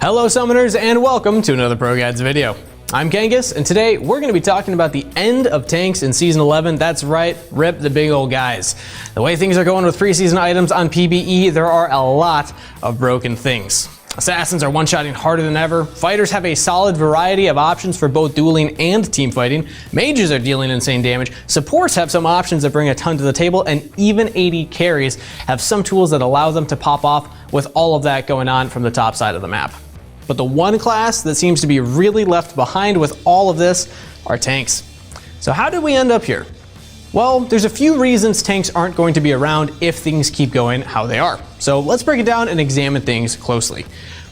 Hello summoners and welcome to another ProGuides video. I'm Genghis and today we're going to be talking about the end of tanks in Season 11. That's right, rip the big old guys. The way things are going with preseason items on PBE, there are a lot of broken things. Assassins are one-shotting harder than ever, fighters have a solid variety of options for both dueling and team fighting, mages are dealing insane damage, supports have some options that bring a ton to the table, and even AD carries have some tools that allow them to pop off with all of that going on from the top side of the map. But the one class that seems to be really left behind with all of this are tanks. So how did we end up here? Well, there's a few reasons tanks aren't going to be around if things keep going how they are. So let's break it down and examine things closely.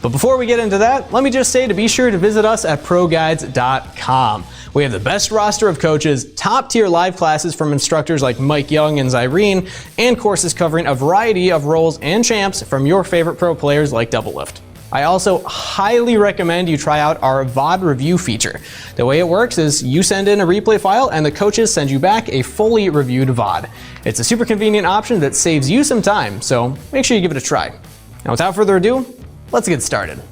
But before we get into that, let me just say to be sure to visit us at ProGuides.com. We have the best roster of coaches, top tier live classes from instructors like Mike Young and Zyrene, and courses covering a variety of roles and champs from your favorite pro players like Doublelift. I also highly recommend you try out our VOD review feature. The way it works is you send in a replay file and the coaches send you back a fully reviewed VOD. It's a super convenient option that saves you some time, so make sure you give it a try. Now without further ado, let's get started.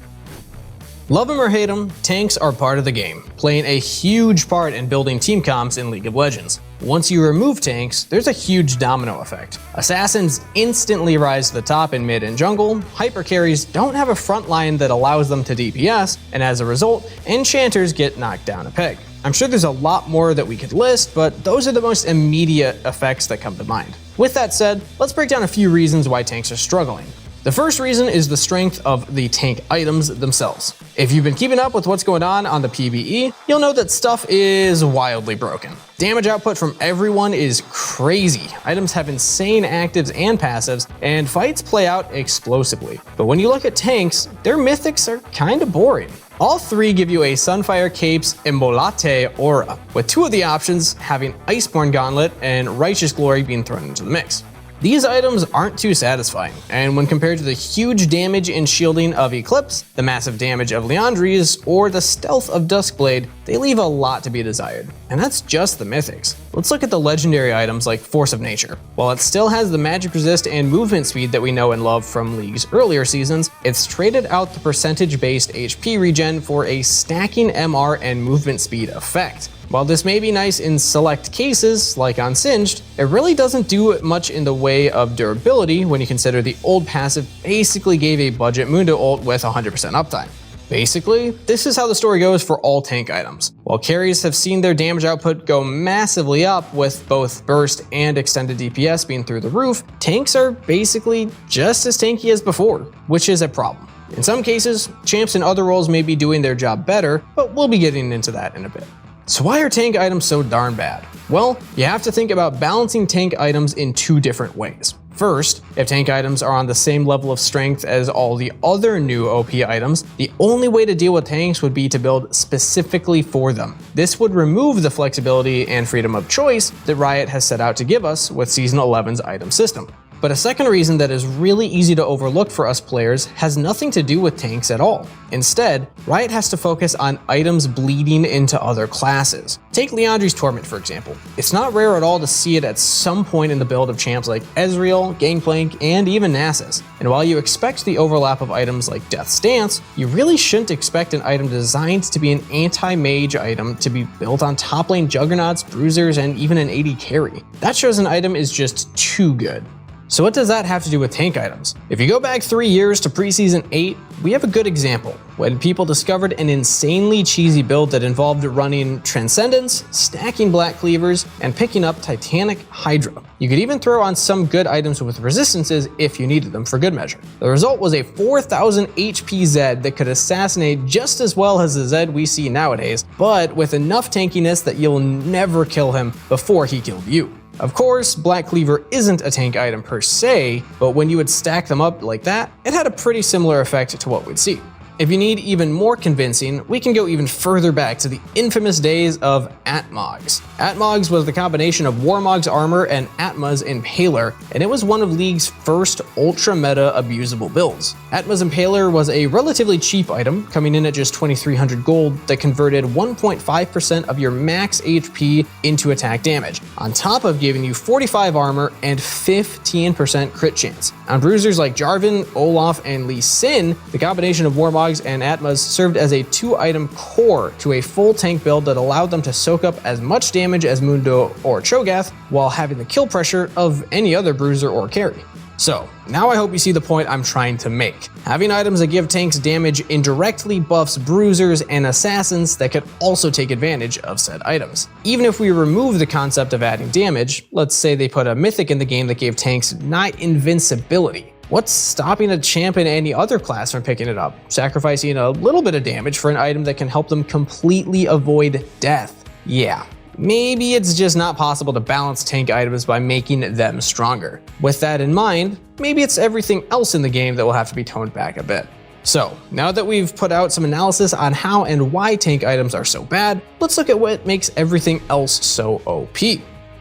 Love them or hate them, tanks are part of the game, playing a huge part in building team comps in League of Legends. Once you remove tanks, there's a huge domino effect. Assassins instantly rise to the top in mid and jungle, hyper carries don't have a front line that allows them to DPS, and as a result, enchanters get knocked down a peg. I'm sure there's a lot more that we could list, but those are the most immediate effects that come to mind. With that said, let's break down a few reasons why tanks are struggling. The first reason is the strength of the tank items themselves. If you've been keeping up with what's going on the PBE, you'll know that stuff is wildly broken. Damage output from everyone is crazy. Items have insane actives and passives, and fights play out explosively. But when you look at tanks, their mythics are kinda boring. All three give you a Sunfire Cape's Embolate aura, with two of the options having Iceborne Gauntlet and Righteous Glory being thrown into the mix. These items aren't too satisfying, and when compared to the huge damage and shielding of Eclipse, the massive damage of Liandry's, or the stealth of Duskblade, they leave a lot to be desired. And that's just the mythics. Let's look at the legendary items like Force of Nature. While it still has the magic resist and movement speed that we know and love from League's earlier seasons, it's traded out the percentage-based HP regen for a stacking MR and movement speed effect. While this may be nice in select cases, like on Singed, it really doesn't do much in the way of durability when you consider the old passive basically gave a budget Mundo ult with 100% uptime. Basically, this is how the story goes for all tank items. While carries have seen their damage output go massively up with both burst and extended DPS being through the roof, tanks are basically just as tanky as before, which is a problem. In some cases, champs in other roles may be doing their job better, but we'll be getting into that in a bit. So why are tank items so darn bad? Well, you have to think about balancing tank items in two different ways. First, if tank items are on the same level of strength as all the other new OP items, the only way to deal with tanks would be to build specifically for them. This would remove the flexibility and freedom of choice that Riot has set out to give us with Season 11's item system. But a second reason that is really easy to overlook for us players has nothing to do with tanks at all. Instead, Riot has to focus on items bleeding into other classes. Take Liandry's Torment for example. It's not rare at all to see it at some point in the build of champs like Ezreal, Gangplank, and even Nasus. And while you expect the overlap of items like Death's Dance, you really shouldn't expect an item designed to be an anti-mage item to be built on top lane juggernauts, bruisers, and even an AD carry. That shows an item is just too good. So what does that have to do with tank items? If you go back 3 years to preseason 8, we have a good example when people discovered an insanely cheesy build that involved running Transcendence, stacking Black Cleavers, and picking up Titanic Hydra. You could even throw on some good items with resistances if you needed them for good measure. The result was a 4000 HP Zed that could assassinate just as well as the Zed we see nowadays, but with enough tankiness that you'll never kill him before he killed you. Of course, Black Cleaver isn't a tank item per se, but when you would stack them up like that, it had a pretty similar effect to what we'd see. If you need even more convincing, we can go even further back to the infamous days of Atmogs. Atmogs was the combination of Warmog's armor and Atma's Impaler, and it was one of League's first ultra-meta abusable builds. Atma's Impaler was a relatively cheap item, coming in at just 2300 gold, that converted 1.5% of your max HP into attack damage, on top of giving you 45 armor and 15% crit chance. On bruisers like Jarvan, Olaf, and Lee Sin, the combination of Warmog Dogs and Atmas served as a 2-item core to a full tank build that allowed them to soak up as much damage as Mundo or Cho'Gath while having the kill pressure of any other bruiser or carry. So, now I hope you see the point I'm trying to make. Having items that give tanks damage indirectly buffs bruisers and assassins that could also take advantage of said items. Even if we remove the concept of adding damage, let's say they put a mythic in the game that gave tanks not invincibility. What's stopping a champ in any other class from picking it up, sacrificing a little bit of damage for an item that can help them completely avoid death? Yeah. Maybe it's just not possible to balance tank items by making them stronger. With that in mind, maybe it's everything else in the game that will have to be toned back a bit. So, now that we've put out some analysis on how and why tank items are so bad, let's look at what makes everything else so OP.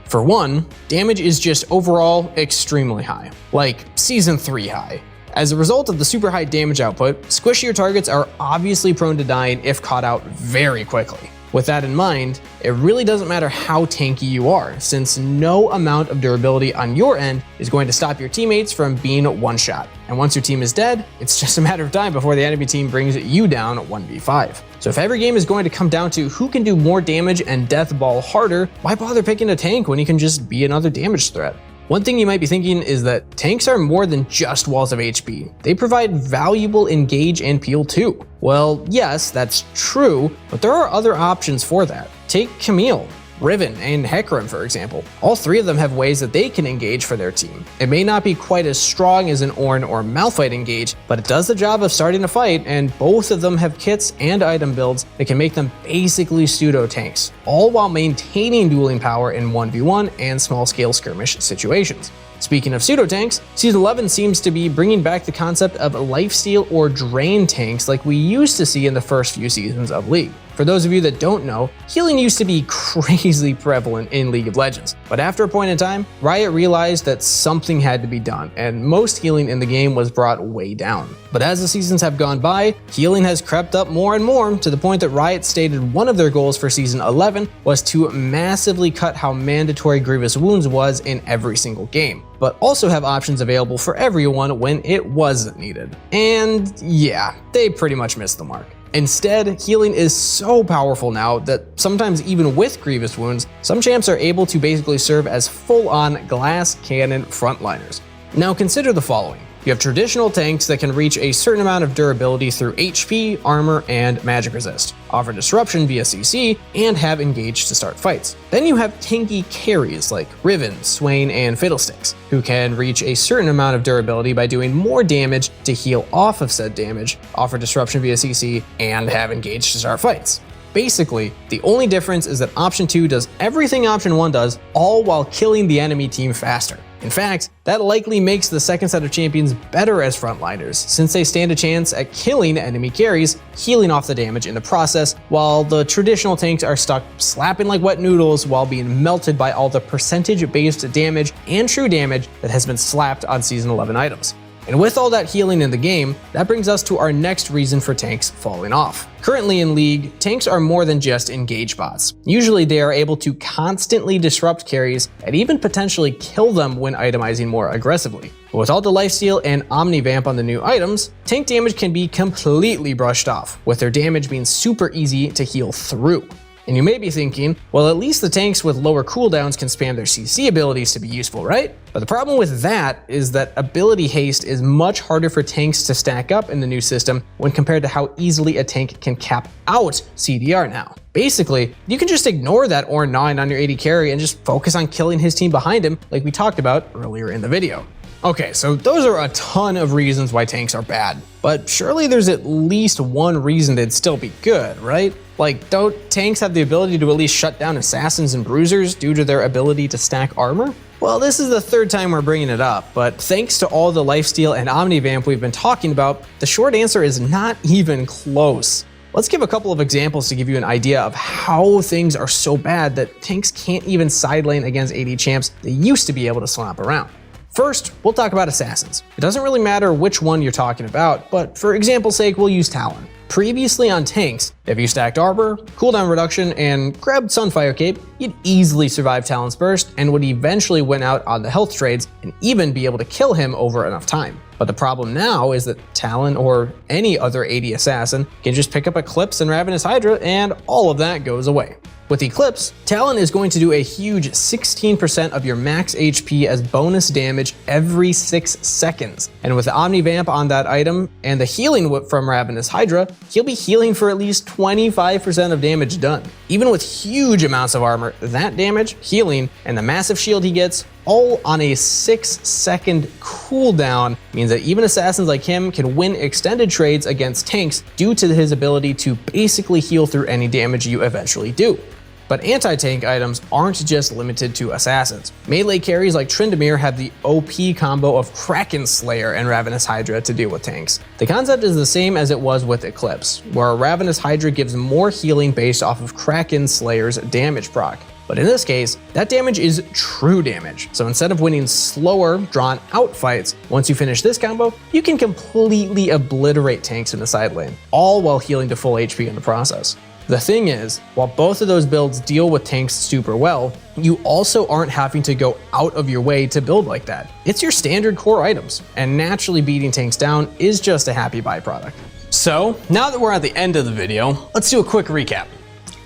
For one, damage is just overall extremely high, like Season 3 high. As a result of the super high damage output, squishier targets are obviously prone to dying if caught out very quickly. With that in mind, it really doesn't matter how tanky you are, since no amount of durability on your end is going to stop your teammates from being one-shot. And once your team is dead, it's just a matter of time before the enemy team brings you down 1v5. So if every game is going to come down to who can do more damage and death ball harder, why bother picking a tank when you can just be another damage threat? One thing you might be thinking is that tanks are more than just walls of HP. They provide valuable engage and peel too. Well, yes, that's true, but there are other options for that. Take Camille, Riven, and Hecarim for example. All three of them have ways that they can engage for their team. It may not be quite as strong as an Ornn or Malphite engage, but it does the job of starting a fight, and both of them have kits and item builds that can make them basically pseudo tanks, all while maintaining dueling power in 1v1 and small scale skirmish situations. Speaking of pseudo-tanks, Season 11 seems to be bringing back the concept of lifesteal or drain tanks like we used to see in the first few seasons of League. For those of you that don't know, healing used to be crazy prevalent in League of Legends, but after a point in time, Riot realized that something had to be done, and most healing in the game was brought way down. But as the seasons have gone by, healing has crept up more and more to the point that Riot stated one of their goals for Season 11 was to massively cut how mandatory Grievous Wounds was in every single game, but also have options available for everyone when it wasn't needed. And yeah, they pretty much missed the mark. Instead, healing is so powerful now that sometimes even with Grievous Wounds, some champs are able to basically serve as full-on glass cannon frontliners. Now consider the following. You have traditional tanks that can reach a certain amount of durability through HP, armor, and magic resist, offer disruption via CC, and have engage to start fights. Then you have tanky carries like Riven, Swain, and Fiddlesticks, who can reach a certain amount of durability by doing more damage to heal off of said damage, offer disruption via CC, and have engage to start fights. Basically, the only difference is that Option 2 does everything Option 1 does, all while killing the enemy team faster. In fact, that likely makes the second set of champions better as frontliners, since they stand a chance at killing enemy carries, healing off the damage in the process, while the traditional tanks are stuck slapping like wet noodles while being melted by all the percentage-based damage and true damage that has been slapped on Season 11 items. And with all that healing in the game, that brings us to our next reason for tanks falling off. Currently in League, tanks are more than just engage bots. Usually they are able to constantly disrupt carries and even potentially kill them when itemizing more aggressively. But with all the lifesteal and omnivamp on the new items, tank damage can be completely brushed off, with their damage being super easy to heal through. And you may be thinking, well, at least the tanks with lower cooldowns can spam their CC abilities to be useful, right? But the problem with that is that ability haste is much harder for tanks to stack up in the new system when compared to how easily a tank can cap out CDR now. Basically, you can just ignore that Ornn 9 on your AD carry and just focus on killing his team behind him like we talked about earlier in the video. Okay, so those are a ton of reasons why tanks are bad, but surely there's at least one reason they'd still be good, right? Like, don't tanks have the ability to at least shut down assassins and bruisers due to their ability to stack armor? Well, this is the third time we're bringing it up, but thanks to all the lifesteal and omnivamp we've been talking about, the short answer is not even close. Let's give a couple of examples to give you an idea of how things are so bad that tanks can't even side lane against AD champs they used to be able to slap around. First, we'll talk about assassins. It doesn't really matter which one you're talking about, but for example's sake, we'll use Talon. Previously on tanks, if you stacked armor, cooldown reduction, and grabbed Sunfire Cape, you'd easily survive Talon's burst and would eventually win out on the health trades and even be able to kill him over enough time. But the problem now is that Talon or any other AD assassin can just pick up Eclipse and Ravenous Hydra and all of that goes away. With Eclipse, Talon is going to do a huge 16% of your max HP as bonus damage every 6 seconds. And with the Omni Vamp on that item and the healing whip from Ravenous Hydra, he'll be healing for at least 25% of damage done. Even with huge amounts of armor, that damage, healing, and the massive shield he gets, all on a 6-second cooldown, means that even assassins like him can win extended trades against tanks due to his ability to basically heal through any damage you eventually do. But anti-tank items aren't just limited to assassins. Melee carries like Tryndamere have the OP combo of Kraken Slayer and Ravenous Hydra to deal with tanks. The concept is the same as it was with Eclipse, where Ravenous Hydra gives more healing based off of Kraken Slayer's damage proc. But in this case, that damage is true damage. So instead of winning slower, drawn out fights, once you finish this combo, you can completely obliterate tanks in the side lane, all while healing to full HP in the process. The thing is, while both of those builds deal with tanks super well, you also aren't having to go out of your way to build like that. It's your standard core items, and naturally beating tanks down is just a happy byproduct. So, now that we're at the end of the video, let's do a quick recap.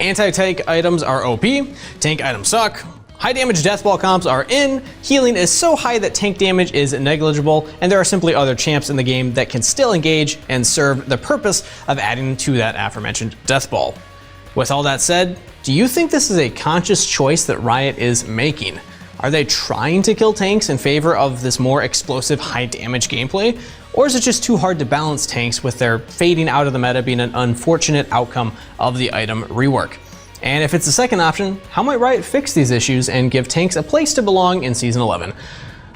Anti-tank items are OP, tank items suck, high damage deathball comps are in, healing is so high that tank damage is negligible, and there are simply other champs in the game that can still engage and serve the purpose of adding to that aforementioned deathball. With all that said, do you think this is a conscious choice that Riot is making? Are they trying to kill tanks in favor of this more explosive high damage gameplay? Or is it just too hard to balance tanks with their fading out of the meta being an unfortunate outcome of the item rework? And if it's the second option, how might Riot fix these issues and give tanks a place to belong in Season 11?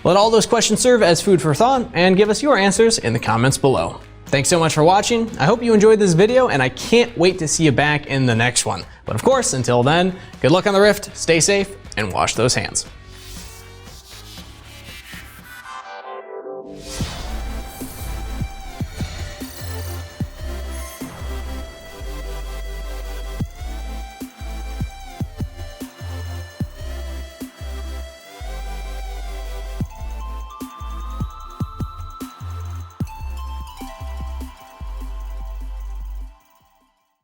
Let all those questions serve as food for thought and give us your answers in the comments below. Thanks so much for watching. I hope you enjoyed this video and I can't wait to see you back in the next one. But of course, until then, good luck on the Rift, stay safe, and wash those hands.